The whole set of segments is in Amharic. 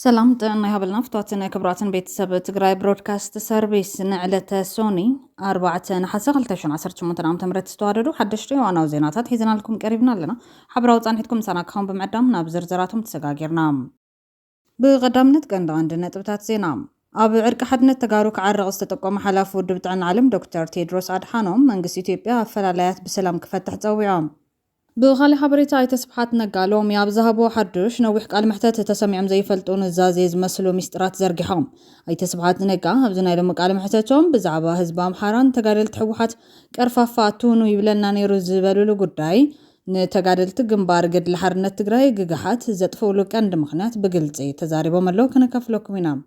سلام طعنا هبلنا فتواتنا كبراتن بيتسب تقراي برودكاست سيرفيس نعلة سوني 4 نحاسة 2018 عام تمرت استواردو حدشتي وانا وزيناتات هيزنا لكم قريبنا لنا حبراو صانحتكم سناكخون بمعدام نابزر زراتهم تسقاقيرنا بغدامنت قند عندنا تبتات زينام أب عرق حدنا تقارو كعرق استتقوم حلاف ودبت عن علم دكتور تيدروس أدحانوم منقس إثيوبيا فلالات بسلام كفتح تزويعام بخالي حبريتا اي تسبحات نقالوم يابزهبو حدوش نوح قال محتاج تسمعم زي فلتون الزازيز مسلو مسترات زرقحوم اي تسبحات نقا هبزنا يلوم قال محتاجهم بزعبا هزبام حاران تقالل تحوحات كرفافاتونو يبلنا نيرو زبالولو قداي نتقاللت جنبار قد لحرنة تقراي ققحات زطفولو كاند مخنات بقلتي تزاريبو ملو كنكفلوكم ينام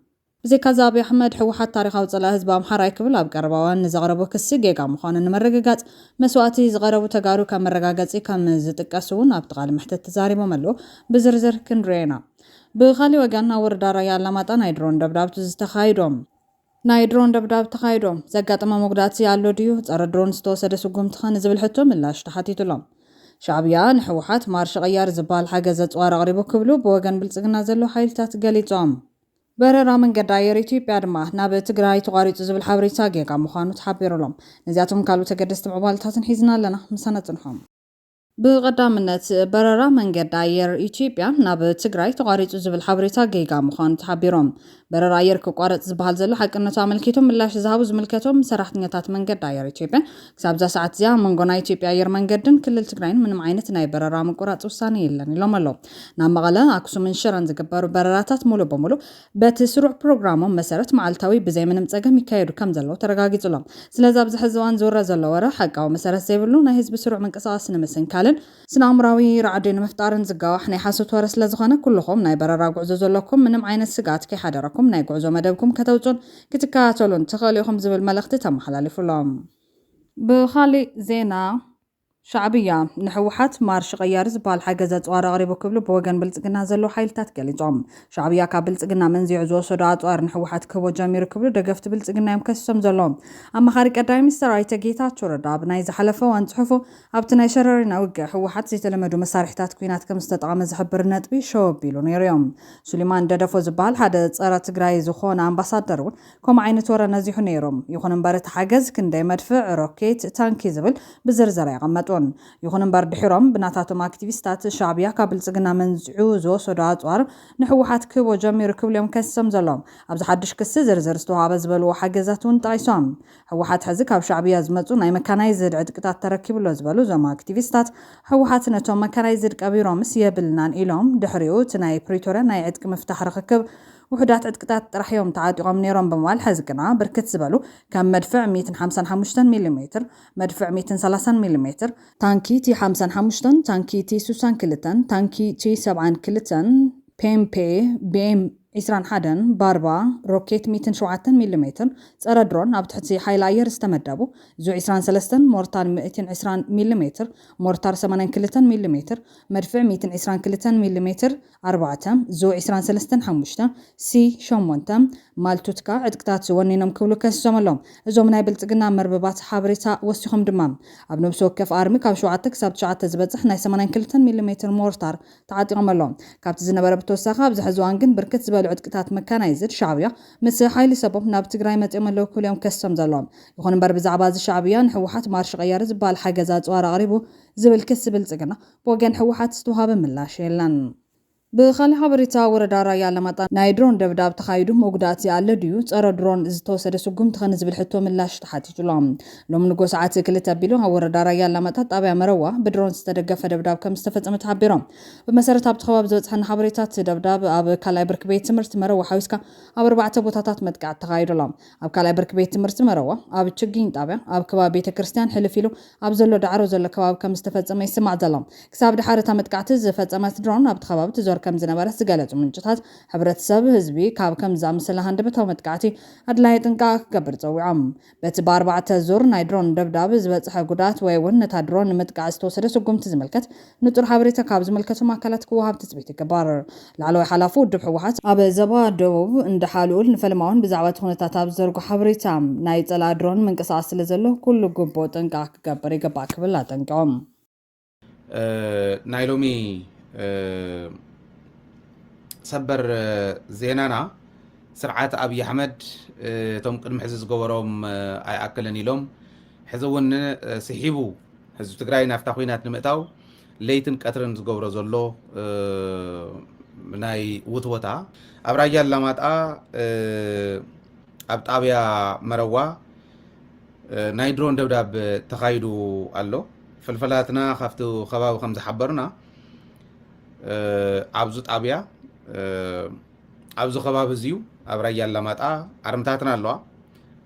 بزي كذاب أحمد حوحات تاريخ وصلة هزبام حراي كبل أبقربوان نزغربو كسيجيقا مخان نمرققات مسواتي زغربو تقارو كمرققاتي كم زتكاسون أبتغال محتى تزاريبو ملو بزرزر كنرينا بخالي وقانا وردارا يالاماتا نايدرون دبداب تزتخايدوم نايدرون دبداب تخايدوم زقات ما مقداتي يالو ديو تردرون ستوسد سقوم تخان زبل حتو ملاش تحاتيتو لهم شعبيان حوحات مارش غيار زبال حاجة زتوار غريبو كبلو بوغان بلتقنا زلو حيلتات قليتوم برر من قداير إثيوبيا دما ناب تግራይ ተቋሪጹ ዝብል ሓበሬታ ጌጋ ምዃኑ ተሓቢሩሎም ነዚያቶም ካልኦት ተገደስቲ ዕባልታትን ሒዝና ኣለና ምሳነጽንሖም بقدامنت بررا من قداير إثيوبيا ناب تግራይ ተቋሪጹ ዝብል ሓበሬታ ጌጋ ምዃኑ ተሓቢሮም بررا አየር ከቋረጽ ዝበሃል ዘሎ ሓቅነቱ አመልኪቶም ምላሽ ዝሃቡ ዝምልከቶም ሰራሕተኛታት መንገድ አየር ኢትዮጵያ ክሳብዛ ሰዓት እዚያ መንጎና ኢትዮጵያ አየር መንገድን ክልል ትግራይን ምንም ዓይነት ናይ በረራ መቆራጽ ውሳኔ የለን ኢሎም ኣሎ ናብ መቐለ አክሱምን ሽረን ዝግበሩ በረራታት ሙሉ በሙሉ በትስሩዕ ፕሮግራሞም መሰረት መዓልታዊ ብዘይ ምንም ጸገም ይካየዱ ከም ዘሎ ተረጋጊጹሎም ስለዚ ኣብዚ ሕዚ እዋን ዝወረ ዘሎ ወረ ሓቃዊ መሰረት ዘይብሉ ናይ ህዝቢ ስሩዕ ምንቅስቓስ ንምስንካልን ስነአምራዊ ራዕዲ ንምፍጣርን ዝጋዋሕ ናይ ሓሶት ወረ ስለ ዝኾነ ኩልኹም ናይ በረራ ጉዕዞ ዘለኩም ምንም ዓይነት ስጋት ከይሓደረኩም ናይ ጉዕዞ መደብኩም ከተውጹን ክትከታተሉን ትኽእሉኹም ዝብል መልእኽቲ ተመሓላሊፉሎም ብኻሊእ ዜና شعبية نحوحات مارش غيار زبال حاجة زاد وار غريب وكبلو بوجن بلتقنا زلو حيلتات قليجوم شعبية كابلتقنا من زيعزو صدات وار نحوحات كبو جامير كبلو دقفت بلتقنا يمكسم زلوم أما خارج قدامي استراي تجيتا شوردا بنايز حلفه وانتحفه أبتنا يشررنا وجه حوحات زي تلمدو مسارحتات كوينات كم استطعم زحبرنات بيشو بيلون يريوم سليمان ددفو زبال حدا صارت تجراي زخون أمباسادرون كم عين تورا نزيحو نيروم يخون مبارت حاجز كندا مدفع روكيت تانكي زبل بزرزري غمتو يخون برد حرام بناتاتهم اكتيفيستات الشعبية قبل سجنا منزعو زو صدات وار نحوحات كبو جامير كبلهم كسم زلام ابز حدش كس زرزر استوها بزبل وحجزاتون طايسام حوحات حزك اب شعبية زمتو ناي مكانايزد عدقطات تركب له زبلو زما اكتيفيستات حوحات نتوم مكانايزد كبيرهم سيبلنان إلهم دحريو تناي بريتورا ناي عدق مفتاح ركب وحدات عدقات راح يوم تعاطيهم نيرون بموال حزقنا بركت زبالو كان مدفع 255 ملم مدفع 230 ملم تانكي تي 55 تانكي تي 62 تانكي تي 72 بيمبي بيم 21 باربا روكيت 207 ملم صار درون اب تحتي حيلاير استمدبو زو 23 مورتار 220 ملم مورتار 82 ملم مدفع 222 ملم 4 زو 23 5 سي شومونتا مالتوتكا عدقتات ونينم كبلو كسملهم ازوم ناي بلصقنا مرببات حبريتا وسيخم دمام اب نفس وكف ارمي كاب شوعتك سب 9 زبصح ناي 82 ملم مورتار تعاطيهم لهم كابت زنبره بتوسخا بزحزوان كن بركت عدقتات مكانايزد شعبية مس حيل سبب ناب تግራይ መጽኦም ለው ኩሎም ከሰም ዘሎም ይኹን በር ብዛዕባ ዝሻዕብያ ንሕወሓት ማርሽ ቀያር ዝበሃል ሓገዛት ጸዋራ ቀሪቡ ዝብል ክስ ብልጽግና ወገን ሕወሓት ዝተዋሃበ ምላሽ የለን بخالي حبريتا وردا رايا لمطا نايدرون دبداب تخايدو مقدات يالا ديو صار درون زتوسد سقوم تخنز بالحتو ملاش تحاتيتلهم لوم نغو ساعات كلتا بيلو وردا رايا لمطا طابيا مروا بدرون استدقف دبداب كم استفصم تحبيرهم بمسارة اب تخواب زوصحن حبريتات دبداب اب كالاي برك بيت تمرت مروا حويسكا اب 4 بوتاتات متقعت تخايدلهم اب كالاي برك بيت تمرت مروا اب تشغين طابيا اب كباب بيت كريستيان حلفيلو اب زلو دعرو زل كباب كم استفصم يسمع زلهم كساب دحارتا متقعت زفصمت درون اب تخواب تزور كم زنبرت زغلط منجታት ሕብረተሰብ ህዝቢ ካብ ከም ዛምሰለ ሃንደበታው መጥቃዕቲ ኣድላይ ጥንቃቅ ክገብር ፀዊዖም በቲ ብ4 ዙር ናይ ድሮን ደብዳብ ዝበፅሐ ጉዳት ወይ እውን ነታ ድሮን መጥቃዕ ዝተወሰደ ስጉምቲ ዝምልከት ንጡር ሓበሬታ ካብ ዝምልከቶም ኣካላት ክወሃብ ትፅቢት ይግበር ላዕለዋይ ሓላፉ ውድብ ሕወሓት ኣብ ዘባ ደቡብ እንደሓልኡል ንፈልማውን ብዛዕባ ኩነታት ኣብ ዘርጉ ሓበሬታ ናይ ፀላ ድሮን ምንቅስቓስ ስለ ዘሎ ኩሉ ግቦ ጥንቃቅ ክገብር ይግባእ ክብል ኣጠንቂቖም ናይ ሎሚ ሰበር ዜናና ስርዓት አብይ አሕመድ ቶም ቅድሚ ሕዚ ዝገበሮም ኣይኣክልን ኢሎም ሕዚ እውን ስሒቡ ህዝቢ ትግራይ ናፍታ ኩናት ንምእታው ለይትን ቀትርን ዝገብሮ ዘሎ ናይ ውትወታ ኣብ ራያ ኣላማጣ ኣብ ጣብያ መረዋ ናይ ድሮን ደብዳብ ተኻይዱ ኣሎ ፍልፈላትና ካብቲ ከባቢ ከም ዝሓበሩና ኣብዚ ጣብያ ኣብዚ ከባቢ እዚዩ ኣብ ራያ ኣላማጣ ኣርምታትና ኣለዋ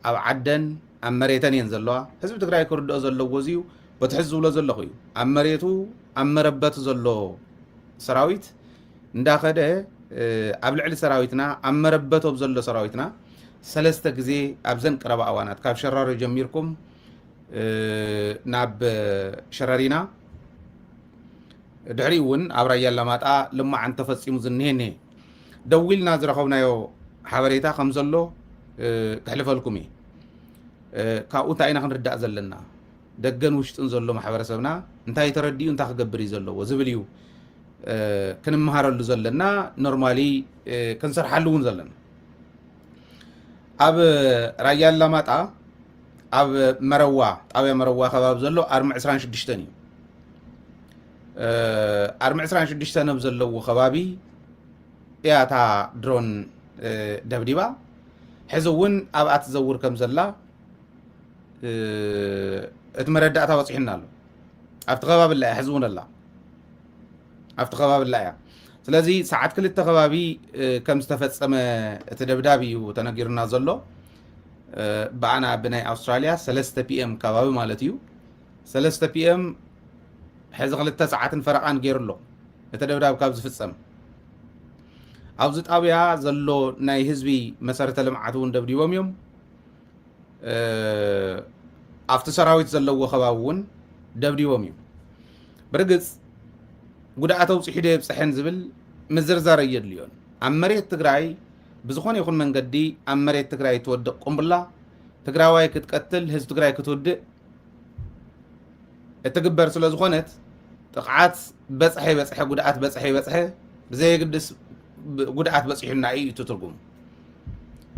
ኣብ ዓደን ኣብ መሬተን እየን ዘለዋ ህዝቢ ትግራይ ክርድኦ ዘለዎ እዚዩ በትሕዝ ዝብሎ ዘለኹ እዩ ኣብ መሬቱ ኣብ መረበቱ ዘሎ ሰራዊት እንዳኸደ ኣብ ልዕሊ ሰራዊትና ኣብ መረበቶም ዘሎ ሰራዊትና ሰለስተ ግዜ ኣብዘን ቀረባ እዋናት ካብ ሸራሮ ጀሚርኩም ናብ ሸረሪና ድሕሪ እውን ኣብ ራያ ኣላማጣ ልማዓን ተፈፂሙ ዝኒሄ ደዊልና ዝረኸብናዮ ሓበሬታ ከም ዘሎ ክሕልፈልኩም እየ ካብኡ እንታይ ኢና ክንርዳእ ዘለና ደገን ውሽጥን ዘሎ ማሕበረሰብና እንታይ ተረዲኡ እንታይ ክገብር እዩ ዘለዎ ዝብል እዩ ክንመሃረሉ ዘለና ኖርማሊ ክንሰርሓሉ እውን ዘለና ኣብ ራያ ኣላማጣ ኣብ መረዋ ጣብያ መረዋ ከባቢ ዘሎ 426 እዩ 426 ኣብ ዘለዎ ከባቢ እያታ ድሮን ደብዲባ ሕዚ እውን ኣብኣ ትዘውር ከም ዘላ እቲ መረዳእታ ወፂሕና ኣሎ ኣብቲ ከባቢ ላ ሕዚ እውን ኣላ ኣብቲ ከባቢ ላ እያ ስለዚ ሰዓት 2 ከባቢ ከም ዝተፈፀመ እቲ ደብዳብ እዩ ተነጊሩና ዘሎ ብኣና ብናይ ኣውስትራልያ 3 ፒኤም ከባቢ ማለት እዩ 3 ፒኤም ሕዚ 2 ሰዓትን ፈረቓን ገይሩሎ እቲ ደብዳብ ካብ ዝፍፀም ኣብዚ ጣብያ ዘሎ ናይ ህዝቢ መሰረተ ልምዓት እውን ደብዲቦም እዮም ኣብቲ ሰራዊት ዘለዎ ከባቢ እውን ደብዲቦም እዮም ብርግፅ ጉድኣት ኣውፂሑ ዶ የብፅሐን ዝብል ምዝርዛር የድልዮን ኣብ መሬት ትግራይ ብዝኾነ ይኹን መንገዲ ኣብ መሬት ትግራይ ትወድቕ ቁምብላ ትግራዋይ ክትቀትል ህዝቢ ትግራይ ክትውድእ እትግበር ስለ ዝኾነት ጥቕዓት በፅሐ ጉድኣት በፅሐ ብዘየግድስ ጉድኣት በፂሑና እዩ ትትርጉሙ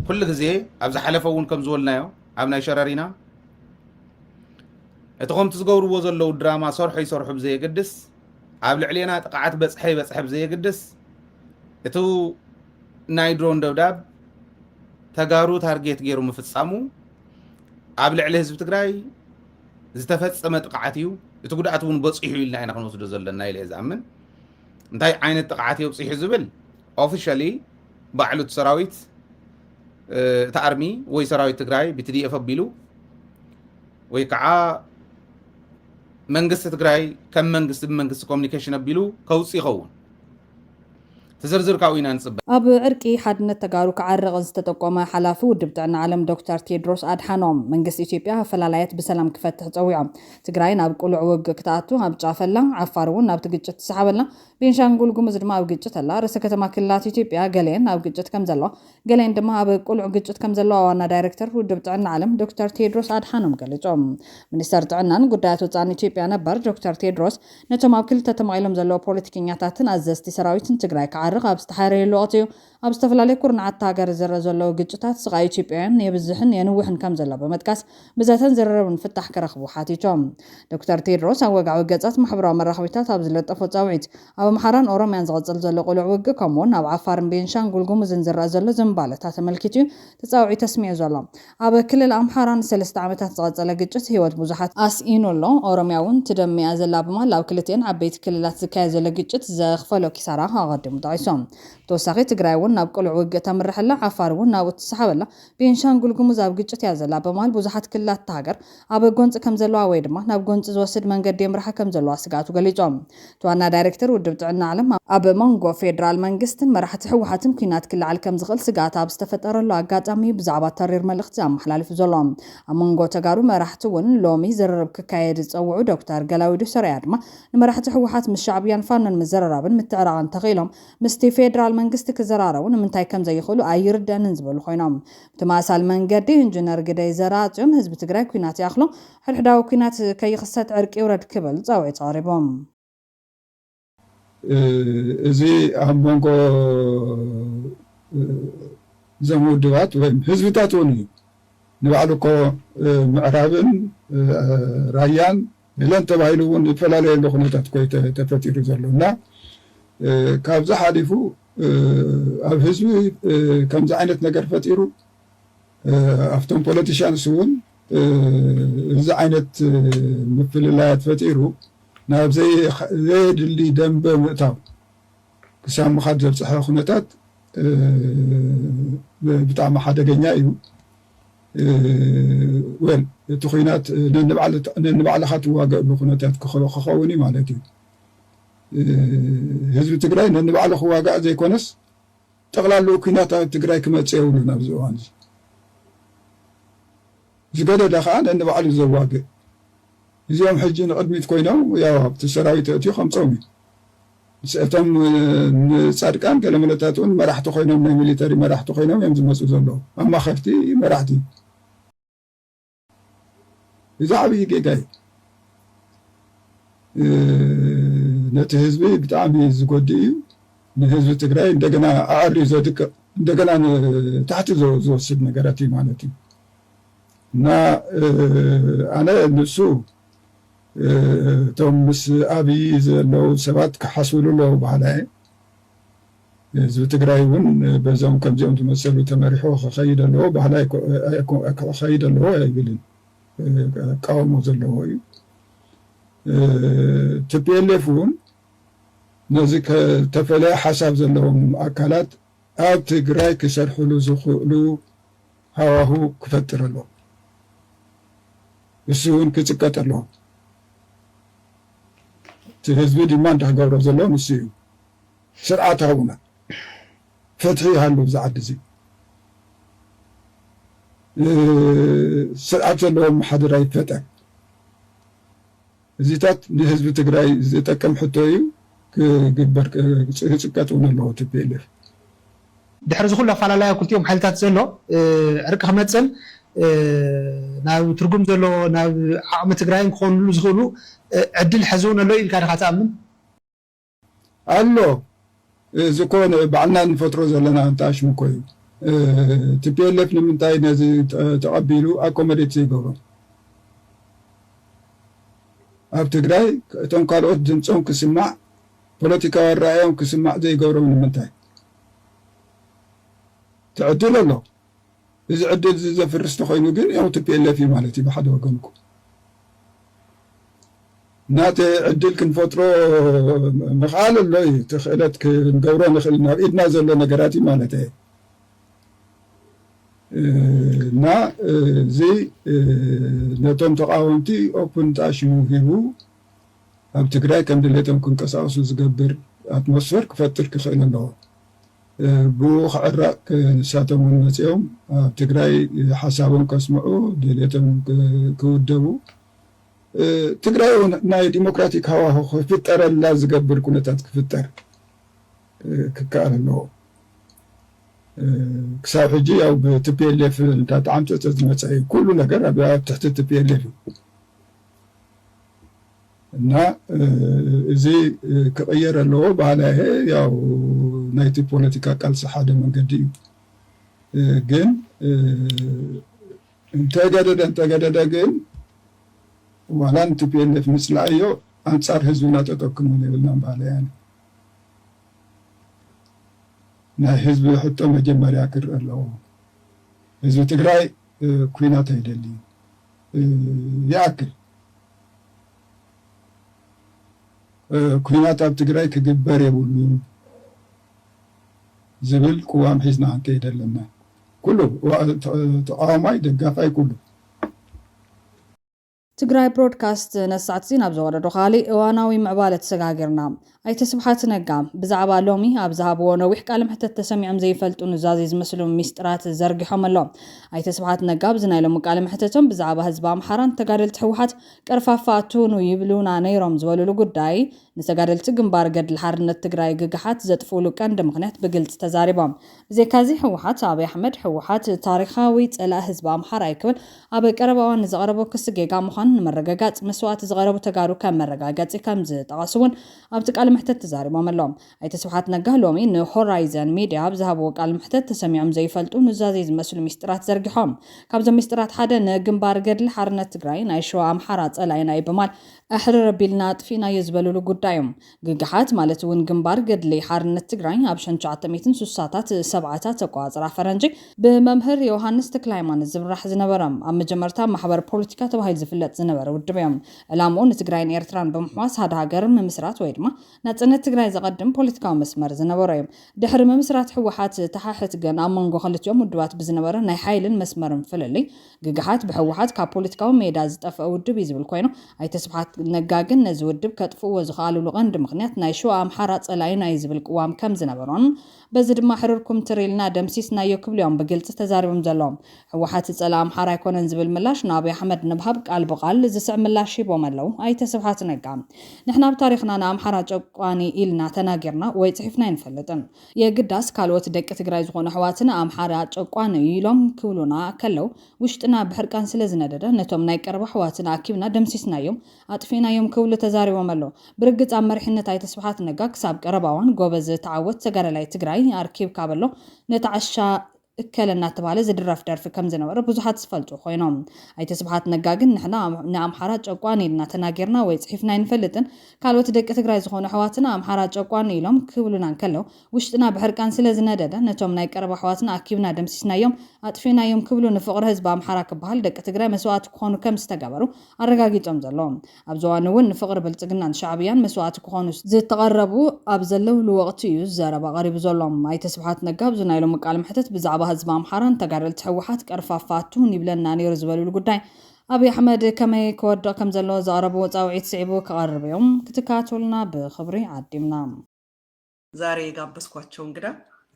ኩሉ ግዜ ኣብ ዝሓለፈ እውን ከም ዝበልናዮ ኣብ ናይ ሸረሪና እቲ ከምቲ ዝገብርዎ ዘለዉ ድራማ ይሰርሑ ብዘየግድስ ኣብ ልዕሊና ጥቕዓት በፅሐ ብዘየግድስ እቲ ናይ ድሮን ደብዳብ ተጋሩ ታርጌት ገይሩ ምፍፃሙ ኣብ ልዕሊ ህዝቢ ትግራይ ዝተፈፀመ ጥቕዓት እዩ እቲ ጉድኣት እውን በፂሑ ኢልና ኢና ክንወስዶ ዘለና ኢለ ዝኣምን እንታይ ዓይነት ጥቕዓት የብፅሑ ዝብል ኦፊሻሊ ባዕሉ እቲ ሰራዊት እቲ ኣርሚ ወይ ሰራዊት ትግራይ ብትዲኤፍ ኣቢሉ ወይ ከዓ መንግስቲ ትግራይ ከም መንግስቲ ብመንግስቲ ኮሚኒኬሽን ኣቢሉ ከውፅእ ይኸውን تزرزر كاوينا نصب أب عرقي حدنا تجارو كعرق استتقوما حلافو ውድብ ጥዕና ዓለም ዶክተር ቴድሮስ አድሓኖም መንግስቲ ኢትዮጵያ ፈላላየት በሰላም ክፈትሕ ፀዊዖም ትግራይን ኣብ ቁልዕ ወግ ክታቱ ኣብ ጫፈላ ዓፋር እውን ኣብ ትግጭት ተሰሓበላ ቤንሻንጉል ጉሙዝ ድማ ኣብ ግጭት ኣላ ርዕሰ ከተማ ክልላት ኢትዮጵያ ገሌን ኣብ ግጭት ከም ዘሎ ገሌን ድማ ኣብ ቁልዕ ግጭት ከም ዘሎ ዋና ዳይሬክተር ውድብ ጥዕና ዓለም ዶክተር ቴድሮስ አድሓኖም ገሊጾም ሚኒስተር ጥዕናን ጉዳያት ወፃኢን ኢትዮጵያ ነበር ዶክተር ቴድሮስ ነቶም ኣብ ክልተ ተማኢሎም ዘሎ ፖለቲከኛታትን ኣዘዝቲ ሰራዊትን ትግራይ كعرق أبستحري لغتيو أبستفلالي كورنا عتاقر زر زلو جتات سقاي إثيوبيان يبزحن ينوحن كم زلا بمدكاس بزاتن زررون فتح كرخبو حاتيتهم دكتور تيدروس أوقع وقزات محبرة مرخويتات أبزلت أفو تاوعيت أو محران أورمان زغزل زلو قلع وقع كمون أو عفارن بينشان قلقوم زنزر زلو زنبالة تات ملكتيو تتاوعي تسميع زلو أو كل الأمحران سلست عمتات زغزل جت هيوت بوزحات أسئينو اللو أورمياون تدمي أزلا بمال لو كلتين عبيت كللات زكاية زلو جت زغفلو كساراها غدي مدعيسون توساقي تقرايون ناب قلع وقع تمرحلا عفارون ناو تسحابلا بينشانقل قموز أب جت يازلا بمال بوزحات كلات تاقر أب قنص كم زلوا ويدما ناب قنص زوسد من قديم رح كم زلوا سقاتو قليجوم توانا دايركتور ودب تعنا علم أب مانغو فيدرال منجستن مرحت حوحاتم كينات كل عالكم زغل سقات أب استفتر الله قاتامي بزعبات ترير ملختام محلال في زلوم مانغو تقارو مرحتون لومي زرب كايد تصوعو دكتور قلاويدو سريادما مرحت حوحات من الشعبيان فانن مزررابن متعرعان تغيلهم مستي فيدرال منجست كزرارون منتاي كم زي يخلو أيردن نزبلو خوينام تماسال منجدي انجنر قدي زراجم حزب تقراي كينات ياخلو حداو كينات كي خصات عرقي ورد كبل زاوي طاربهم እዚ ኣብ መንጎ ዘመውድባት ወይም ህዝብታት እውን እዩ ንባዕሉ እኮ ምዕራብን ራያን ኢለን ተባሂሉ እውን ዝተፈላለዩ ኩነታት ኮይ ተፈጢሩ ዘሎ እና ካብዚ ሓሊፉ ኣብ ህዝቢ ከምዚ ዓይነት ነገር ፈጢሩ ኣብቶም ፖለቲሽያንስ እውን እዚ ዓይነት ምፍልላያት ፈጢሩ ናብ ዘይድሊ ደንበ ምእታው ክሳብ ምኻድ ዘብፅሐ ኩነታት ብጣዕሚ ሓደገኛ እዩ ወል እቲ ኩናት ነንባዕልኻ ትዋገአሉ ኩነታት ክኸውን እዩ ማለት እዩ ህዝቢ ትግራይ ነንባዕሉ ክዋጋእ ዘይኮነስ ጠቕላሉ ኩናት ኣብ ትግራይ ክመፅእ የብሉን ኣብዚ እዋን እዚ ዝገደደ ከዓ ነንባዕሉ ዘዋግእ እዚኦም ሕጂ ንቅድሚት ኮይኖም ያው ኣብቲ ሰራዊት እትዩ ከምፆም እዩ እቶም ንፃድቃን ገለ መለታት እውን መራሕቲ ኮይኖም ናይ ሚሊተሪ መራሕቲ ኮይኖም እዮም ዝመፁ ዘለዉ ኣማኸርቲ መራሕቲ እዚ ዓብዪ ጌጋ እዩ ነቲ ህዝቢ ብጣዕሚ ዝጎድእ እዩ ንህዝቢ ትግራይ እንደገና ኣዕርዩ ዘድቅቕ እንደገና ታሕቲ ዝወስድ ነገራት እዩ ማለት እዩ እና ኣነ ንሱ እቶም ምስ ኣብይ ዘለው ሰባት ክሓስብሉ ኣለዎ ባህላየ ህዝቢ ትግራይ እውን በዞም ከምዚኦም ዝመሰሉ ተመሪሑ ክኸይድ ኣለዎ ባህላዊ ክኸይድ ኣለዎ ኣይብልን ቃወሞ ዘለዎ እዩ TPLF እውን ነዚ ከተፈለየ ሓሳብ ዘለዎም ኣካላት ኣብ ትግራይ ክሰርሕሉ ዝኽእሉ ሃዋሁ ክፈጥር ኣለዎ እሱ እውን ክፅቀጥ ኣለዎ እቲ ህዝቢ ድማ እንዳክገብሮ ዘሎ ንሱ እዩ ስርዓታውና ፍትሒ ይሃሉ ብዛ ዓዲ እዚ ስርዓት ዘለዎም ማሕደራ ይፈጠር እዚታት ንህዝቢ ትግራይ ዝጠቅም ሕቶ እዩ ክግበር ክፅቀጥ እውን ኣለዎ TPLF ድሕሪ ዝኩሉ ኣፈላላይ ክልቲኦም ሓይልታት ዘሎ ዕርቂ ክመፅን ናብ ትርጉም ዘሎ ናብ ዓቕሚ ትግራይን ክኾንሉ ዝኽእሉ ዕድል ሕዝውን ኣሎ ኢልካ ዲኻ ትኣምን ኣሎ እዚ እኮ ባዕልና ንፈጥሮ ዘለና እንተኣሽሙ እኮ እዩ TPLF ንምንታይ ነዚ ተቐቢሉ ኣኮመዴት ዘይገብሮ ኣብ ትግራይ እቶም ካልኦት ድምፆም ክስማዕ ፖለቲካዊ ኣረኣዮም ክስማዕ ዘይገብሮም ንምንታይ ትዕድል ኣሎ እዚ ዕድል ዘፍርስ ተኮይኑ ግን ያው TPLF እዩ ማለት እዩ ብሓደ ወገንኩ ናተ ዕድል ክንፈጥሮ ምኽኣል ኣሎ እዩ ትኽእለት ክንገብሮ ንኽእል ናብ ኢድና ዘሎ ነገራት እዩ ማለት እዩ እና እዚ ነቶም ተቃወምቲ ኦፕን ተኣሽሙ ሂቡ ኣብ ትግራይ ከም ድሌቶም ክንቀሳቀሱ ዝገብር ኣትሞስፌር ክፈጥር ክኽእል ኣለዎ ብኡ ክዕራቕ ንሳቶም እውን መፅኦም ኣብ ትግራይ ሓሳቦም ከስምዑ ድሌቶም ክውደቡ ትግራይ ናይ ዲሞክራቲክ ሃዋህው ክፍጠረላ ዝገብር ኩነታት ክፍጠር ክከኣል ኣለዎ ክሳብ ሕጂ ያው ብTPLF እንታተዓምፀፀ ዝመፀ እዩ ኩሉ ነገር ኣብ ትሕቲ TPLF እና እዚ ክቕየር ኣለዎ ባህላየ ያው ናይቲ ፖለቲካ ቃልሲ ሓደ መንገዲ እዩ ግን እንተገደደ ግን ዋላ TPLF ምስላእዮ ኣንፃር ህዝብና ተጠቅሙ ይብልና ባህላየ ናይ ህዝቢ ሕቶ መጀመርያ ክርኢ ኣለዎ ህዝቢ ትግራይ ኩናት ኣይደሊ ይኣክል ኩናት ኣብ ትግራይ ክግበር የብሉ ዝብል ቅዋም ሒዝና ክንከይድ ኣለና ኩሉ ተቃዋማይ ደጋፋይ ኩሉ ትግራይ ብሮድካስት ነሳዓት ዜና ኣብ ዝወረዶ ካሊእ እዋናዊ ምዕባለ ተሰጋጊርና ኣይተ ስብሓት ነጋ ብዛዕባ ሎሚ ኣብ ዝሃብዎ ነዊሕ ቃለ መሕተት ተሰሚዖም ዘይፈልጡ ንዛዜ ዝመስሉ ሚስጥራት ዘርጊሖም ኣሎም ኣይተ ስብሓት ነጋ ብዝናይ ሎሚ ቃለ መሕተቶም ብዛዕባ ህዝቢ ኣምሓራን ተጋደልቲ ሕወሓት ቀርፋፋ ትሁኑ ይብሉና ነይሮም ዝበልሉ ጉዳይ ንተጋደልቲ ግንባር ገድሊ ሓርነት ትግራይ ግግሓት ዘጥፍሉ ቀንዲ ምክንያት ብግልፂ ተዛሪቦም ብዘይካዚ ሕወሓት ኣብይ ኣሕመድ ሕወሓት ታሪኻዊ ፀላእ ህዝቢ ኣምሓራ ኣይክብል ኣብ ቀረባ እዋን ንዘቐረቦ ክሲ ጌጋ ምዃኑ ንመረጋጋፂ መስዋዕቲ ዝቐረቡ ተጋሩ ከም መረጋጋፂ ከም ዝጠቐሱ እውን ኣብቲ ቃለ محتت تزاربهم اللهم أي تسبحات نجهلومي إن هورايزن ميديا بذهبوا قال محتت تسميهم زي فلتون نزازيز مسؤول مسترات زرقهم كابز مسترات حدا نجنبار قد الحرنة تجرين أي شو أمحارات ألاين أي بمال أحرر بيلنا فينا يزبلوا له قدايم جحات مالتون جنبار قد لي حرنة تجرين أبشن شعتميتن سوساتات سبعات تقاعد فرنجي بممهر يوهانس تكلايمان الزبرح زنبرم أما جمرتها محبر بوليتيكا تبهاي زفلت زنبر ودبيهم الامون تجرين إيرتران بمحواس هذا هاجر مسرات ويدما نتنا تجرين زقدم بوليتيكا مسمر زنبرهم دحر مسرات حوحات تحاحت جن أمانجو خلت يوم ودوات بزنبر ناي حايل مسمر فللي جحات بحوحات كبوليتيكا ميداز تف أو دبيز بالكوينو أي تسبحات نجاجن نزود دب كتفو وزخالو لغند مغنيات نايشو أمحارات ألاين أيز بالقوام كم زنبرون بزد ما حرركم تريلنا دمسيس نايو كبليهم بقلت تزاربهم زلهم حوحات السلام حرا يكون نزبل ملاش نابي أحمد نبهب قال بقال زسع ملاش يبو ملو أي تسبحات نجام نحنا بتاريخنا نام حرا جواني إلنا تناجرنا ويتحفنا ينفلتن يا قداس كالوت دك تجري زغون حواتنا أم حرا جواني يلوم كولونا كلو وشتنا بحركان سلزنا ده نتوم نايكرب حواتنا كيبنا دمسيسنا يوم أطفينا يوم كول تزاربهم ملو برقت أمر حنا تاي تسبحات نجاك ساب قرباوان جوبز تعود تجرى لا تجري أركيب كابلو نتعشى كلنا تبالي زد رفتر في كم زنبر بزحات سفلتو خوينهم أي تسبحات نجاجن نحنا نعم حراج أقواني لنا تناجرنا ويتحفنا ينفلتن كالوت دك تجري زخون حواتنا أم حراج أقواني لهم كولنا نكلو وشتنا بحركان سلزنا ده نتوم نايكرب حواتنا أكيبنا دمسيسنا يوم أطفينا يوم كولو نفقر هزب أم حراك بحال دك تجري مسوات كونو كم استجابرو الرجاجي تمزلهم أبزوانون نفقر بالتجنن شعبيا مسوات كونو زد تقربوا أبزلوا الوقت يزرب غريب زلهم أي تسبحات نجاب زنا يلوم مقالم حتت بزعبها هزبام حران تقرل تحوحات كرفافاتو نبلنا نيرزبلو القداي أبي أحمد كما يكود كم زلو زاربو وتاوعيت سعيبو كقرب يوم كتكاتولنا بخبري عديمنا ዛሬ ጋበስኳቸው እንግዳ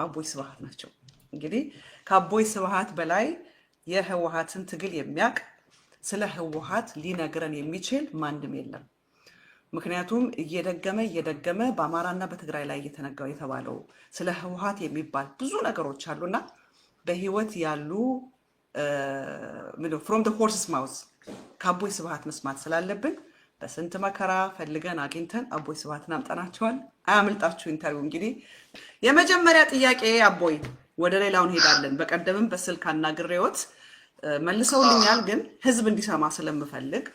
አቦይ ስብሃት ናቸው። እንግዲህ ከአቦይ ስብሃት በላይ የህወሓትን ትግል የሚያቅ ስለ ህወሓት ሊነግረን የሚችል ማንም የለም። ምክንያቱም እየደገመ በአማራና በትግራይ ላይ እየተነገረው የተባለው ስለ ህወሓት የሚባል ብዙ ነገሮች አሉና በህይወት ያሉ from the horse's mouth ከአቦይ ስብሃት መስማት ስላለብን በስንት መከራ ፈልገን አግኝተን አቦይ ስብሃትን አምጣናቸዋል። አያምልጣችሁ ኢንተርቪው። እንግዲህ የመጀመሪያ ጥያቄ አቦይ ወደ ሌላው እንሄዳለን። በቀደምም በስልክ አናግሬዎት መልሰውልኛል፣ ግን ህዝብ እንዲሰማ ስለምፈልግ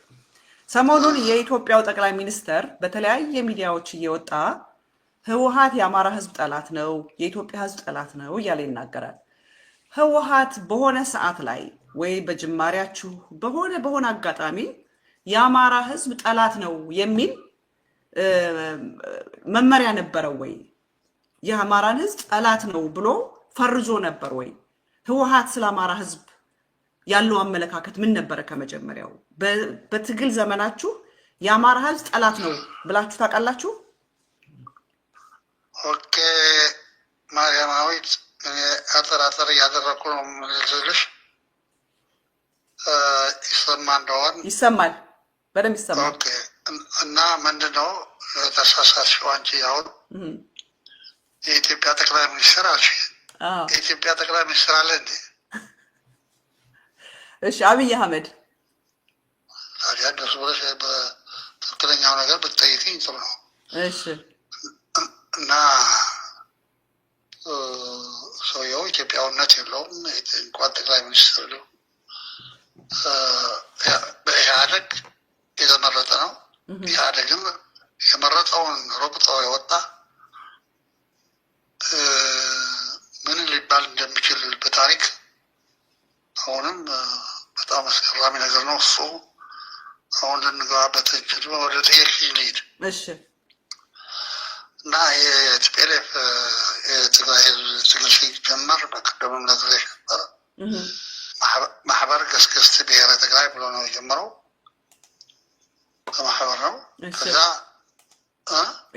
ሰሞኑን የኢትዮጵያው ጠቅላይ ሚኒስተር በተለያየ ሚዲያዎች እየወጣ ህወሓት የአማራ ህዝብ ጠላት ነው፣ የኢትዮጵያ ህዝብ ጠላት ነው እያለ ይናገራል። ህወሓት በሆነ ሰዓት ላይ ወይ በጅማሬያችሁ በሆነ አጋጣሚ የአማራ ህዝብ ጠላት ነው የሚል መመሪያ ነበረው ወይ? የአማራን ህዝብ ጠላት ነው ብሎ ፈርጆ ነበር ወይ? ህወሓት ስለ አማራ ህዝብ ያለው አመለካከት ምን ነበር ከመጀመሪያው? በትግል ዘመናችሁ የአማራ ህዝብ ጠላት ነው ብላችሁ ታውቃላችሁ? ኦኬ ማርያማዊት አጠራጠር ያደረኩ ነው ልልሽ ይሰማል በደንብ ይሰማል። ኦኬ እና ምንድነው ተሳሳሽው አንቺ ያው የኢትዮጵያ ጠቅላይ ሚኒስትር አልሽ። የኢትዮጵያ ጠቅላይ ሚኒስትር አለ እንዴ? እሺ አብይ አህመድ ታዲያ ደስ ብለሽ በትክክለኛው ነገር ብትጠይቂኝ ጥሩ ነው። እሺ እና ሰውየው ኢትዮጵያውነት የለውም እንኳን ጠቅላይ ሚኒስትር ነው። በኢህአደግ የተመረጠ ነው። ኢህአደግም የመረጠውን ረግጦ የወጣ ምን ሊባል እንደሚችል በታሪክ አሁንም በጣም አስገራሚ ነገር ነው እሱ። አሁን ልንገባበት እንችል ወደ ጥያቄ ልሂድ። እሺ እና የቲፒኤልኤፍ የትግራይ ህዝብ ትግል ሲጀመር በቀደምም ነግሬሽ ነበረ። ማህበር ገስገስት ብሔረ ትግራይ ብሎ ነው የጀመረው። ከማህበር ነው። ከዛ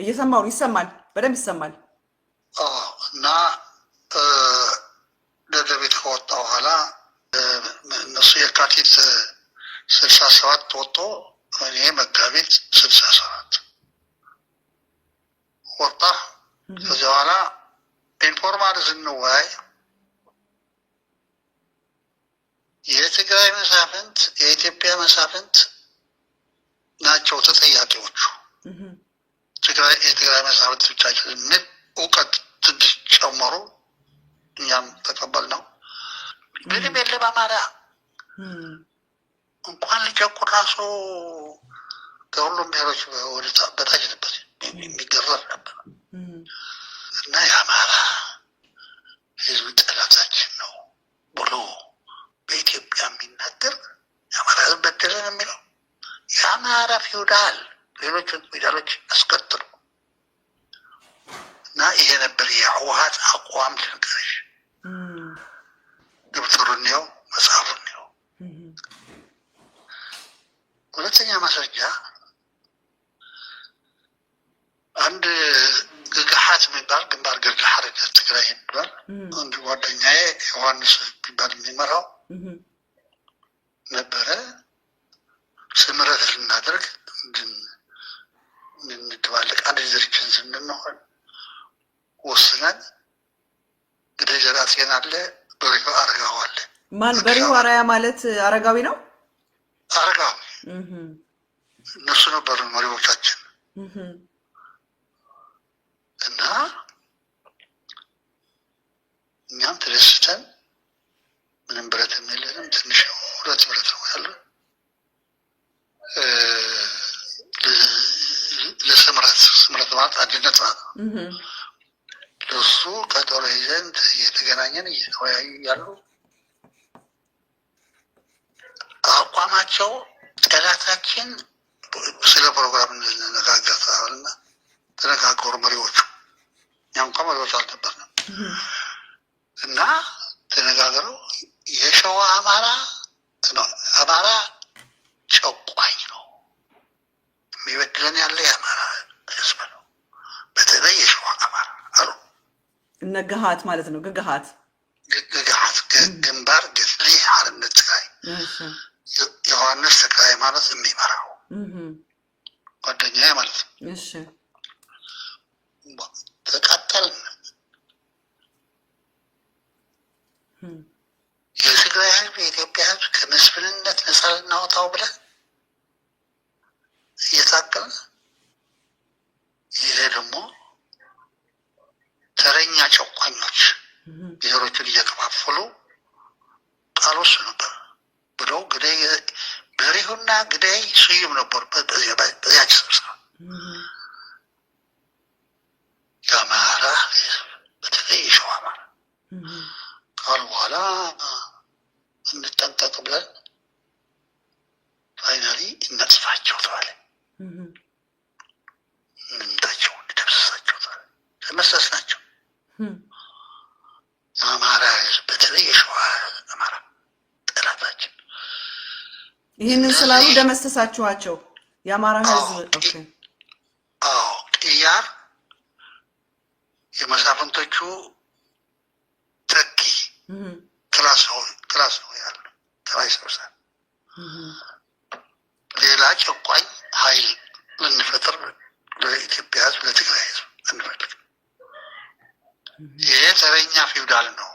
እየሰማው ይሰማል፣ በደንብ ይሰማል። እና ደደቤት ከወጣ በኋላ እነሱ የካቲት 67 ወጥቶ እኔ መጋቢት 67 ወጣ። ከዚህ በኋላ ኢንፎርማል ስንወያይ የትግራይ መሳፍንት የኢትዮጵያ መሳፍንት ናቸው ተጠያቂዎቹ። የትግራይ መሳፍንቶቻችን ምን እውቀት ትንሽ ጨመሩ፣ እኛም ተቀበልነው። ምንም የለም አማራ እንኳን ሊጨቁን ራሱ ከሁሉም ብሔሮች በታች ነበር የሚገረፍ ነበር እና የአማራ ህዝብ ጠላታችን ነው ብሎ በኢትዮጵያ የሚናገር የአማራ ህዝብ በደለን የሚለው የአማራ ፊውዳል ሌሎች ፊውዳሎች አስከትሉ እና ይሄ ነበር የህወሓት አቋም። ልንገርሽ ደብተሩን ነው መጽሐፉን ነው። ሁለተኛ ማስረጃ አንድ ግግሓት የሚባል ግንባር ግግሓት ትግራይ የሚባል አንድ ጓደኛዬ ዮሐንስ የሚባል የሚመራው ነበረ። ስምረት ልናደርግ እንድንደባለቅ አንድ ድርጅት እንድንሆን ወስነን እንግዲህ ዘራሴን አለ በሪሁ አረጋው አለ። ማን በሪሁ አራያ ማለት አረጋዊ ነው? አረጋው እነሱ ነበሩ መሪዎቻችን እና እኛም ተደስተን ምንም ብረት የለንም፣ ትንሽ ሁለት ብረት ነው ያለው ለስምረት ማለት አንድነት ማለት ነው። ለሱ ቀጠሮ ይዘን እየተገናኘን እየተወያዩ ያሉ አቋማቸው ጠላታችን ስለ ፕሮግራም እንነጋገርና ተነጋገሩ መሪዎቹ። እኛም እንኳን መሪዎች አልነበርንም እና ተነጋገረው የሸዋ አማራ ጨቋኝ ነው፣ የሚበድለን ያለ የአማራ ህዝብ ነው፣ በተለይ የሸዋ አማራ አሉ። እነ ግግሓት ማለት ነው። ግግሓት ግንባር ገድሊ ሓርነት ትግራይ ዮሐንስ ተክለ ሃይማኖት የሚመራው ጓደኛዬ ማለት ነው። እሺ ተቃጠልን። የትግራይ ህዝብ የኢትዮጵያ ህዝብ ከመስፍንነት ነፃ ልናወጣው ብለን እየታገልን፣ ይሄ ደግሞ ተረኛ ጨቋኞች ብሔሮችን እየከፋፈሉ ቃል ወስዱ ነበር ብለው ግዳይ በሪሁና ግዳይ ስዩም ነበሩ። በዚያች ስብሰባ የአማራ በተለይ የሸዋ አማራ ካሉ በኋላ እንጠንቀቅ ብለን ፋይናሊ እናጥፋቸው ተባለ። እንምታቸው፣ እንደምሰሳቸው ተባለ። ተመሰስ ናቸው። የአማራ ህዝብ በተለይ የሸዋ አማራ ጠላታችን። ይህንን ስላሉ ደመሰሳችኋቸው የአማራ ህዝብ? አዎ ቅያር የመሳፍንቶቹ ተኪ ክላስ ነው ያለ ተራይ ሰብሳቢ ሌላ ጨቋኝ ኃይል ልንፈጥር ለኢትዮጵያ ህዝብ ለትግራይ ህዝብ እንፈልግ። ይሄ ተረኛ ፊውዳል ነው፣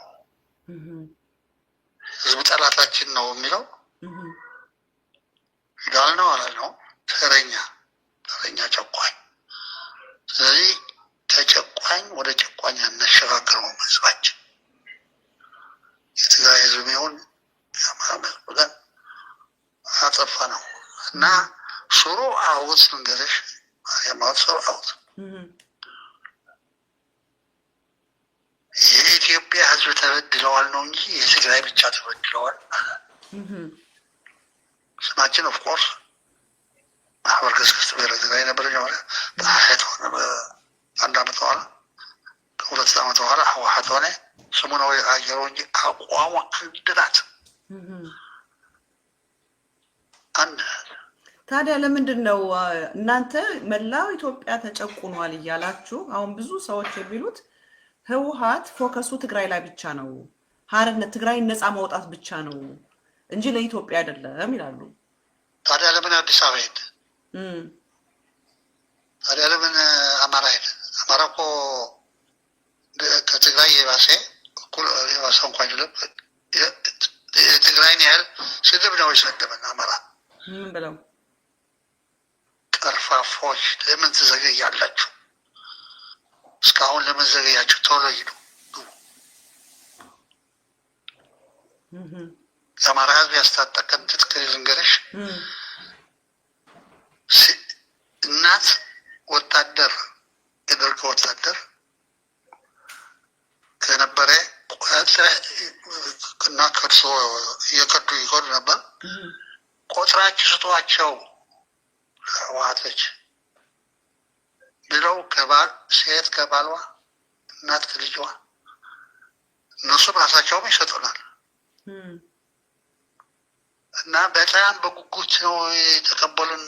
ህዝብ ጠላታችን ነው የሚለው ፊውዳል ነው አላልነው፣ ተረኛ ጨቋኝ። ስለዚህ ከጨቋኝ ወደ ጨቋኝ እናሸጋግረው ህዝባችን የትግራይ ህዝብ ይሁን የአማራ ህዝብ ብለን አጠፋ ነው እና ሱሩ አውት እንገረሽ የማውት ሱሩ አውት የኢትዮጵያ ህዝብ ተበድለዋል ነው እንጂ የትግራይ ብቻ ተበድለዋል። ስማችን ኦፍ ኮርስ ማህበር ገስግስት ብሔረ ትግራይ ነበር ጀመረ ታህት ሆነ በአንድ አመት በኋላ ከሁለት አመት በኋላ ህወሓት ሆነ። ስሙ ነው የአየሩ እንጂ አቋሙ አንድ ናት። አንድ ታዲያ ለምንድን ነው እናንተ መላው ኢትዮጵያ ተጨቁኗል እያላችሁ አሁን ብዙ ሰዎች የሚሉት ህወሓት ፎከሱ ትግራይ ላይ ብቻ ነው፣ ሓርነት ትግራይ ነፃ ማውጣት ብቻ ነው እንጂ ለኢትዮጵያ አይደለም ይላሉ። ታዲያ ለምን አዲስ አበባ ሄደ? ታዲያ ለምን አማራ ሄደ? አማራ እኮ ከትግራይ የባሰ እንኳ አይደለም። የትግራይን ያህል ስድብ ነው የሰደበን አማራ። ምን ብለው ቀርፋፎች ለምን ትዘገያላችሁ? እስካሁን ለምን ዘገያችሁ? ቶሎ ሂዱ። የአማራ ህዝብ ያስታጠቀን ትጥቅ ልንገርሽ፣ እናት ወታደር የደርግ ወታደር ከነበረ እና ከርሶ እየከዱ ይሆን ነበር። ቆጥራችሁ ስጧቸው ህወሓቶች ብለው ሴት ከባሏ እናት ከልጇ እነሱም ራሳቸውም ይሰጡናል። እና በጣም በጉጉት ነው የተቀበሉን።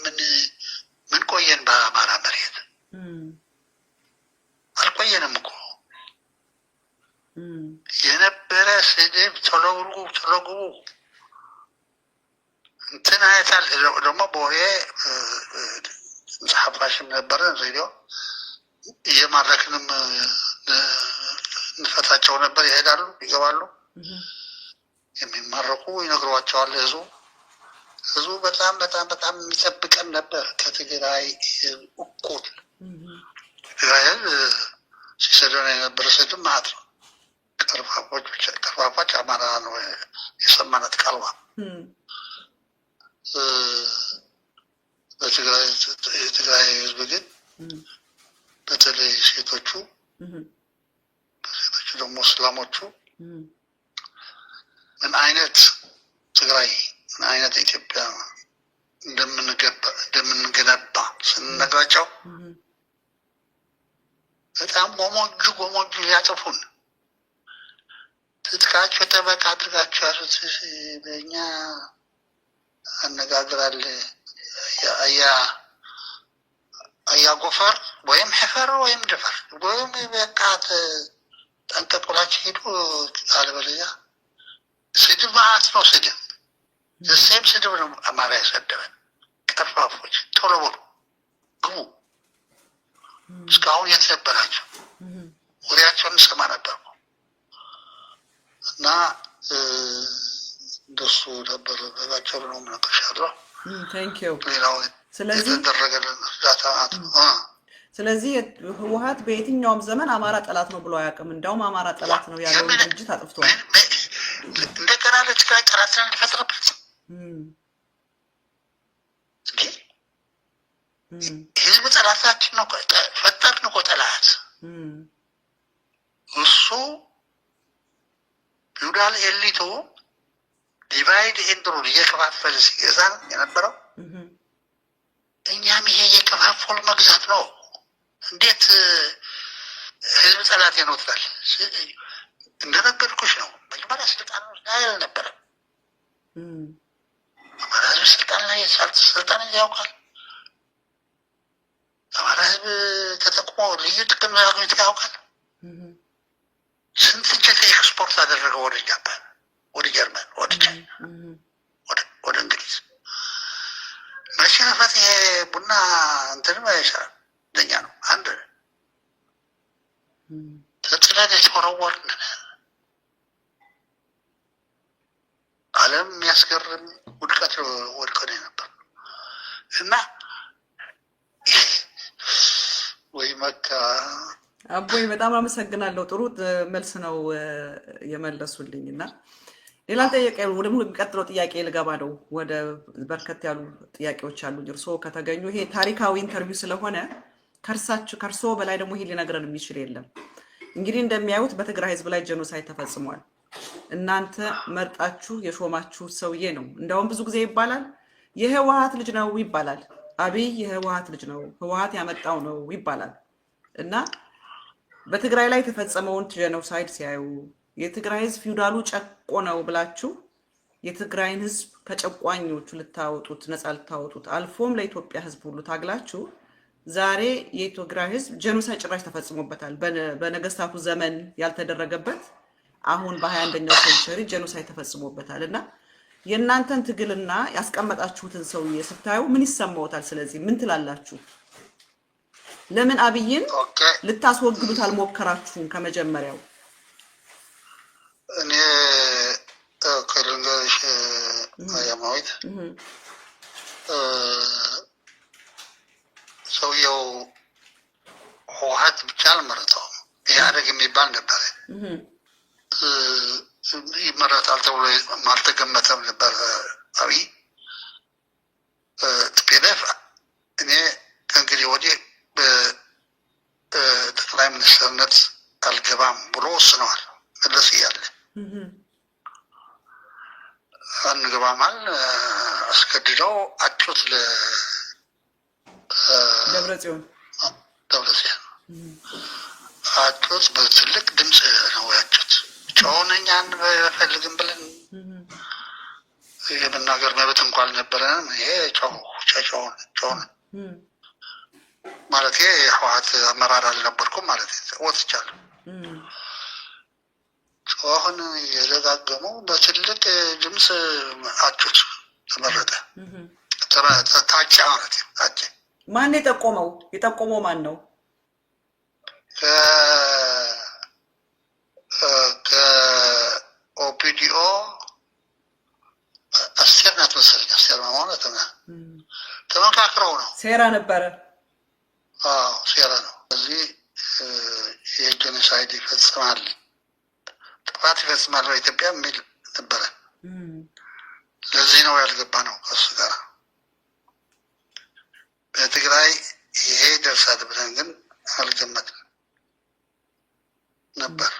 ምን ቆየን በአማራ መሬት አልቆየንም እኮ የነበረ ስድብ ተለጉ እንትን አይታል። ደግሞ በወሬ ጸሐፋሽም ነበረን ሬዲዮ እየማረክንም እንፈታቸው ነበር። ይሄዳሉ፣ ይገባሉ፣ የሚማረኩ ይነግሯቸዋል። ህዝቡ በጣም በጣም በጣም የሚጠብቀን ነበር። ከትግራይ እኩል ትግራይ ሲሰደን የነበረ ስድብ ማለት ነው። ቀርፋፎች አማራ ነው የሰማነት ቃልዋ የትግራይ ህዝብ ግን በተለይ ሴቶቹ ደግሞ እስላሞቹ ምን አይነት ትግራይ ምን አይነት ኢትዮጵያ እንደምንገነባ ስንነግራቸው በጣም ጎሞጁ ሊያጠፉን ትጥቃቸው ጠበቃ አድርጋቸው ያሉት በእኛ አነጋግራል። አያ ጎፈር ወይም ሕፈር ወይም ድፈር ወይም በቃ ጠንቀቁላችሁ ሂዱ፣ አለበለዚያ ስድብ ማለት ነው። ስድብ ዘሴም ስድብ ነው። አማራ የሰደበን ቀርፋፎች ቶሎ በሉ ግቡ። እስካሁን የት ነበራቸው? ወሬያቸውን እንሰማ ነበር እና እንደሱ ነበር። በባቸው ነው ምነቅሻለሁ። ሌላው የተደረገልን እርዳታ ስለዚህ ህወሓት በየትኛውም ዘመን አማራ ጠላት ነው ብሎ አያውቅም። እንዳውም አማራ ጠላት ነው ያለው ድርጅት አጥፍቷል። እንደገና ለትግራይ ጠላትን እንፈጥረበት ህዝብ ጠላታችን ነው። ፈጠርን እኮ ጠላት እሱ ፊውዳል ኤሊቱ ዲቫይድ ኤንድ ሩል እየከፋፈለ ሲገዛ የነበረው እኛም ይሄ የከፋፈሉ መግዛት ነው። እንዴት ህዝብ ጠላት ነው ትላለህ? እንደነገርኩሽ ነው። መጀመሪያ ስልጣን ላይ አልነበረም። አማራ ህዝብ ስልጣን ላይ ስልጣን ያውቃል። አማራ ህዝብ ተጠቅሞ ልዩ ጥቅም አግኝቶ ያውቃል። ስንት ጀት ኤክስፖርት አደረገው ወደ ጃፓን፣ ወደ ጀርመን፣ ወደ ቻይና፣ ወደ እንግሊዝ። መሸነፈት ይሄ ቡና እንትንም አይሰራም። ለኛ ነው አንድ ተጥለን የተወረወርን ዓለም የሚያስገርም ውድቀት ወድቀን ነበር እና ወይ መካ አቦይ በጣም አመሰግናለሁ። ጥሩ መልስ ነው የመለሱልኝ እና ሌላ ጥያቄ ወደ ሙሉ የሚቀጥለው ጥያቄ ልገባ ነው። ወደ በርከት ያሉ ጥያቄዎች አሉ። እርስዎ ከተገኙ ይሄ ታሪካዊ ኢንተርቪው ስለሆነ ከእርስዎ በላይ ደግሞ ይሄ ሊነግረን የሚችል የለም። እንግዲህ እንደሚያዩት በትግራይ ህዝብ ላይ ጄኖሳይድ ተፈጽሟል። እናንተ መርጣችሁ የሾማችሁ ሰውዬ ነው። እንደውም ብዙ ጊዜ ይባላል የህወሓት ልጅ ነው ይባላል። አብይ የህወሓት ልጅ ነው፣ ህወሓት ያመጣው ነው ይባላል እና በትግራይ ላይ የተፈጸመውን ጄኖሳይድ ሲያዩ የትግራይ ህዝብ ፊውዳሉ ጨቆ ነው ብላችሁ የትግራይን ህዝብ ከጨቋኞቹ ልታወጡት ነፃ ልታወጡት አልፎም ለኢትዮጵያ ህዝብ ሁሉ ታግላችሁ ዛሬ የትግራይ ህዝብ ጄኖሳይድ ጭራሽ ተፈጽሞበታል። በነገስታቱ ዘመን ያልተደረገበት አሁን በ21ኛው ሴንቸሪ ጄኖሳይድ ተፈጽሞበታል እና የእናንተን ትግልና ያስቀመጣችሁትን ሰውዬ ስታዩ ምን ይሰማዎታል? ስለዚህ ምን ትላላችሁ? ለምን አብይን ልታስወግዱት አልሞከራችሁም ከመጀመሪያው? እኔ ከልንገርሽ አያማዊት ሰውየው ህወሓት ብቻ አልመረጠውም። ኢህአዴግ የሚባል ነበር ይመረጣል ተብሎ አልተገመተም ነበር። አብይ ቲፒኤልኤፍ እኔ ከእንግዲህ ወዲህ በጠቅላይ ሚኒስትርነት አልገባም ብሎ ወስነዋል። መለስ እያለ አንገባማል አስገድደው አጩት ደብረጽዮን አጩት። በትልቅ ድምፅ ነው ያጩት። ጨውን እኛን በፈልግም ብለን የመናገር መብት እንኳን አልነበረንም። ይሄ ጨውን ማለት የህወሓት አመራር አልነበርኩም ማለት ወጥቻለሁ። ጨውን የደጋገሙ በትልቅ ድምፅ አጩት፣ ተመረጠ። ታጨ ማለት ታጨ። ማን የጠቆመው? የጠቆመው ማን ነው? ከኦፒዲኦ አስቴር ናት መሰለኝ። አስቴር ማለት ነው። ተመካክረው ነው። ሴራ ነበረ። አዎ ሴራ ነው። እዚህ የጄኖሳይድ ይፈጽማል፣ ጥፋት ይፈጽማል በኢትዮጵያ የሚል ነበረ። ለዚህ ነው ያልገባ ነው ከሱ ጋር። በትግራይ ይሄ ደርሳል ብለን ግን አልገመትም ነበር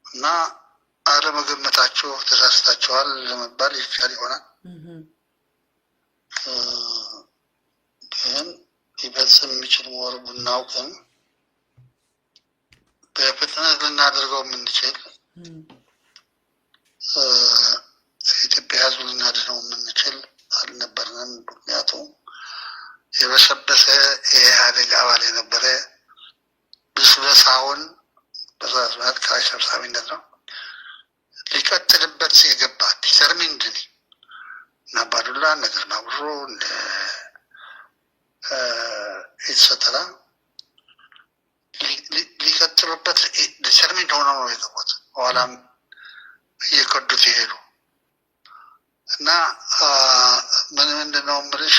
እና አለመገመታችሁ ተሳስታችኋል ለመባል ይቻል ይሆናል። ግን ሊፈጽም የሚችል መሆኑ ብናውቅም በፍጥነት ልናደርገው የምንችል የኢትዮጵያ ሕዝብ ልናድነው የምንችል አልነበርንም። ምክንያቱም የበሰበሰ የኢህአዴግ አባል የነበረ ብስበሳውን በዛዝማት ከራሽ ሰብሳቢነት ነው ሊቀጥልበት የገባ ዲተርሚንድሊ እና ባዱላ ነገር ማብሮ ኢትሰተራ ሊቀጥሉበት ዲተርሚንድ ሆነው ነው የገቡት። በኋላም እየከዱት ይሄዱ እና ምንድን ነው የምልሽ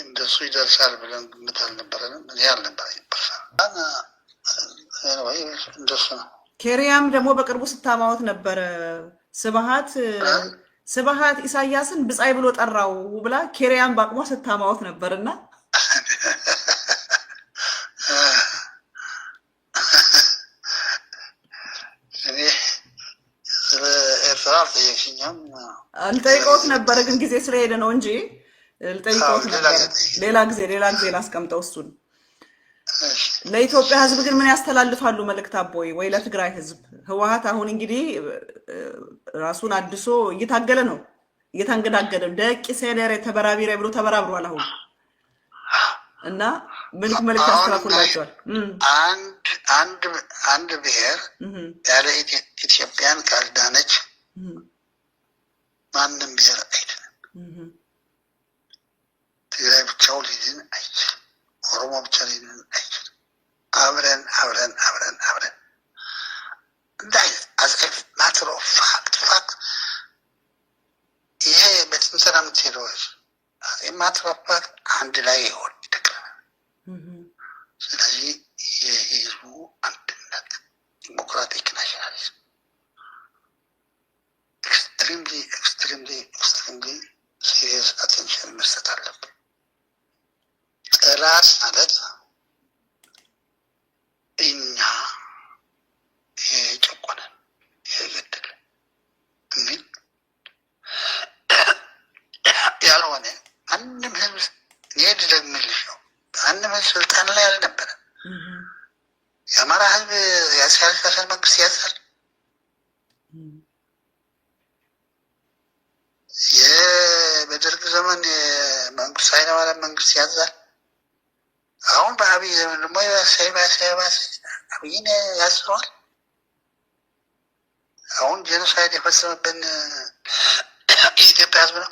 እንደሱ ይደርሳል ብለን ግምት አልነበረንም። እኔ አልነበረኝ እንደሱ ነው። ኬሪያም ደግሞ በቅርቡ ስታማወት ነበረ። ስብሃት ኢሳያስን ብጻይ ብሎ ጠራው ብላ ኬሪያም በአቅሟ ስታማወት ነበርና እኔ ስለ ኤርትራ አልጠየቅሽኝም። አልጠይቀውት ነበረ ግን ጊዜ ስለሄደ ነው እንጂ ልጠይቀውት ነበረ። ሌላ ጊዜ ላስቀምጠው እሱን። ለኢትዮጵያ ሕዝብ ግን ምን ያስተላልፋሉ መልእክት አቦይ? ወይ ለትግራይ ሕዝብ? ህወሓት አሁን እንግዲህ ራሱን አድሶ እየታገለ ነው፣ እየታንገዳገደ ደቂ ሴሌሬ ተበራቢሬ ብሎ ተበራብሯል አሁን እና መልእክት ያስተላልፉላቸዋል። አንድ ብሔር ያለ ኢትዮጵያን ካልዳነች ማንም ብሔር አይድንም። ትግራይ ብቻው ሊድን አይችልም። ኦሮሞ ብቻ ሊድን አይችልም። አብረን እንዳይ አዝ ማተር ኦፍ ፋክት ይሄ በትንተና የምትሄደው ማተር ኦፍ ፋክት አንድ ላይ ይሆን ይጠቅላል። ስለዚህ የህዝቡ አንድነት ዲሞክራቲክ ናሽናሊዝም ኤክስትሪምሊ ሲሪየስ አቴንሽን መስጠት አለብን። ጠላት ማለት እኛ የጨቆነን የገደለን የሚል ያልሆነ አንድም ህዝብ እኔ ልደግምልሽ ነው። አንድም ህዝብ ስልጣን ላይ አልነበረም። የአማራ ህዝብ ያሲያልሻሰን መንግስት ያዛል። በደርግ ዘመን የመንግስት ኃይለማርያም መንግስት ያዛል። አሁን በአብይ ዘመን ደግሞ አብይን ያስረዋል። አሁን ጄኖሳይድ የፈጸመብን የኢትዮጵያ ህዝብ ነው።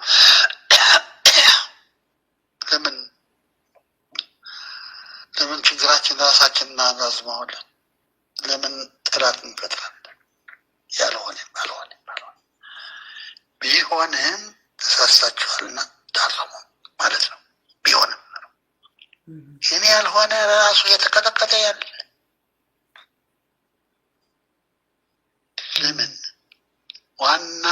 ለምን ችግራችን ራሳችን እናናዝመዋለን? ለምን ጠላት እንፈጥራለን? ያልሆነም አልሆነም ቢሆንም ተሳስታችኋልና ታረሙ ማለት ነው። እኔ ያልሆነ ራሱ የተቀጠቀጠ ያለ ለምን ዋና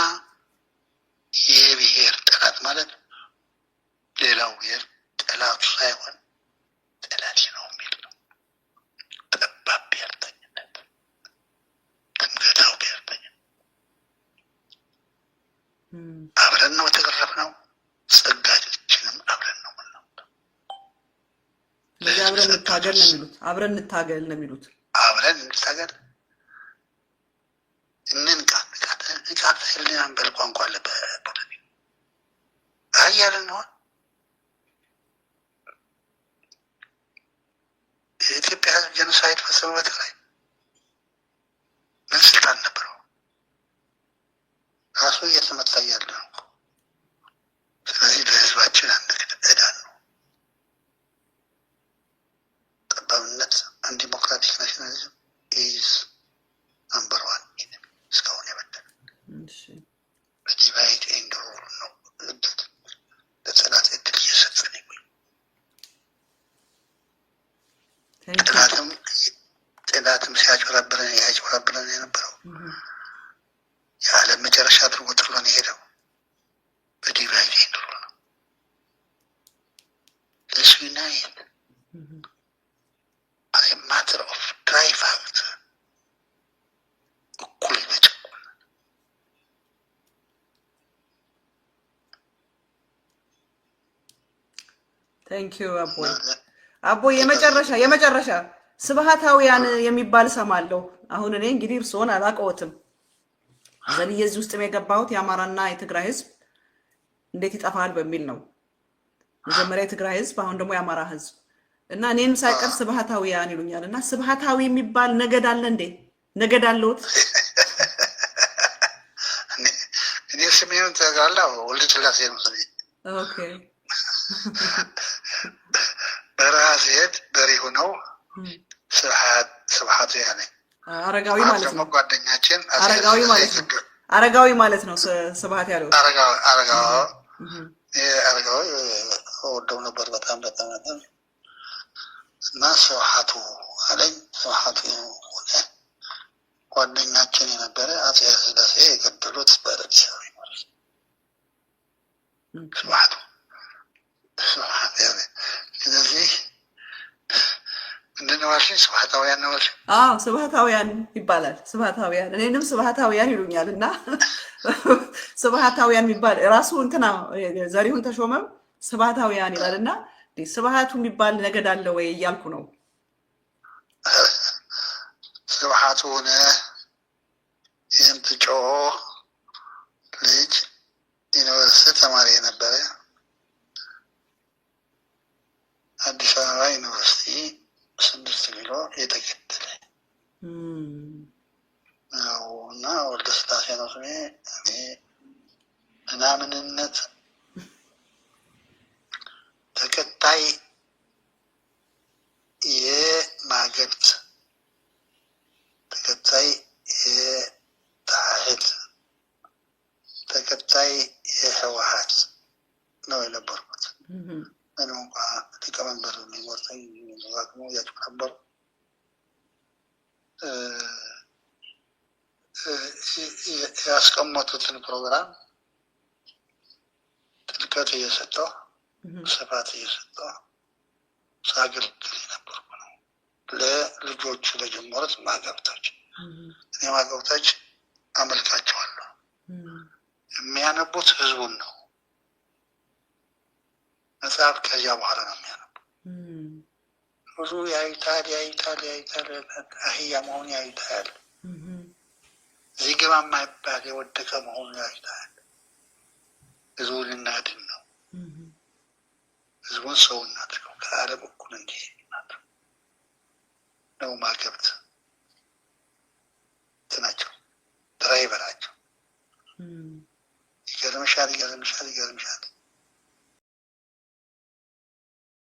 የብሔር ጠላት ማለት ሌላው ብሔር ጠላቱ ሳይሆን ጠላት ነው የሚል ነው። ጠባብ ብሔርተኝነት፣ ትምክህታዊ ብሔርተኝነት። አብረን ነው የተገረፍነው፣ ጸጋችንም አብረን ነው የምናወጣው። ስለዚህ አብረን እንታገል ነው የሚሉት። አብረን እንታገል ነው የሚሉት። አብረን እንታገል ንቃት ህሊናን በልቋንቋ አለበት አያለን ነው። የኢትዮጵያ ህዝብ ጀኖሳይድ ፈጸመበት ላይ ምን ስልጣን ነበረው? ራሱ እየተመታ ያለ ነው። ስለዚህ ለህዝባችን አንድ ዕዳ ነው። ጠባብነት አንዲሞክራቲክ ናሽናሊዝም ኢዝ ነምበር ዋን እስካሁን ያበደል በዲቫይድ ኤንድ ሩል ነው። ለጠላት እድል እየሰጠን ይቆይ። ጠላትም ሲያጭበረብረን የነበረው የዓለም መጨረሻ አድርጎ ጥሎን የሄደው በዲቫይድ ኤንድ ሩል ነው። ለሱ ዩናይት ማተር ኦፍ ድራይ ፋክት እኩል የተጨቆነ ቴንኪዩ አቦይ የመጨረሻ ስብሃታውያን የሚባል ሰማለሁ። አሁን እኔ እንግዲህ እርስዎን አላውቀውትም። ዘልዬ እዚህ ውስጥ የገባሁት የአማራና የትግራይ ህዝብ እንዴት ይጠፋል በሚል ነው። መጀመሪያ የትግራይ ህዝብ፣ አሁን ደግሞ የአማራ ህዝብ እና እኔም ሳይቀር ስብሃታውያን ይሉኛል። እና ስብሃታዊ የሚባል ነገድ አለ እንዴ? ነገድ አለዎት? እኔ ስሜን ተጋላው ወልድ ስላሴ ነው ስሜ። ኦኬ በረሃ ሲሄድ በሬ ሆነው ስብሃት ያኔ አረጋዊ ማለት ነው። ጓደኛችን አረጋዊ ማለት ነው ስብሃት ያለው አረጋዊ ወደው ነበር በጣም እና ስብሃቱ አለኝ። ስብሃቱ ሆነ ጓደኛችን የነበረ አፄ ኃይለሥላሴ የገደሉት በአዲስ አበባ ማለት ነው። ስብሃቱ ስለዚህ ምንድን ነው አልሽኝ? ስብሃታውያን ነው አልሽኝ? አዎ ስብሃታውያን ይባላል። ስብሃታውያን እኔንም ስብሃታውያን ይሉኛል። እና ስብሃታውያን የሚባል ራሱ እንትና ዘሪሁን ተሾመም ስብሃታውያን ይላል። እና ስብሃቱ የሚባል ነገድ አለ ወይ እያልኩ ነው። ስብሃቱ ሆነ የምትጮ ልጅ ዩኒቨርሲቲ ተማሪ የነበረ አዲስ አበባ ዩኒቨርሲቲ 6 ኪሎ የተከተለ ነው እና ወልደ ስላሴ ነው ስሜ። እኔ ምናምንነት ተከታይ የማገብት ተከታይ የታህት ተከታይ የህወሓት ነው የነበርኩት። ምንም እንኳ ሊቀመንበር የሚወርጠኝ ተዛክሞ እያቸው ነበሩ። ያስቀመጡትን ፕሮግራም ጥልቀት እየሰጠው ስፋት እየሰጠው ሳገለግል የነበርኩ ነው። ለልጆቹ ለጀመሩት ማገብታች እኔ ማገብታች አመልካቸዋለሁ። የሚያነቡት ህዝቡን ነው። መጽሐፍ ከዚያ በኋላ ነው የሚያነቡ። ብዙ ያዩታል አህያ መሆን ያዩታል። እዚህ ግባ የማይባል የወደቀ መሆኑ ያዩታል። ህዝቡን እናድን ነው። ህዝቡን ሰው እናድርገው። ከዓለም እኩል እንዲህ ነው ማገብት እንትናቸው ድራይቨራቸው። ይገርምሻል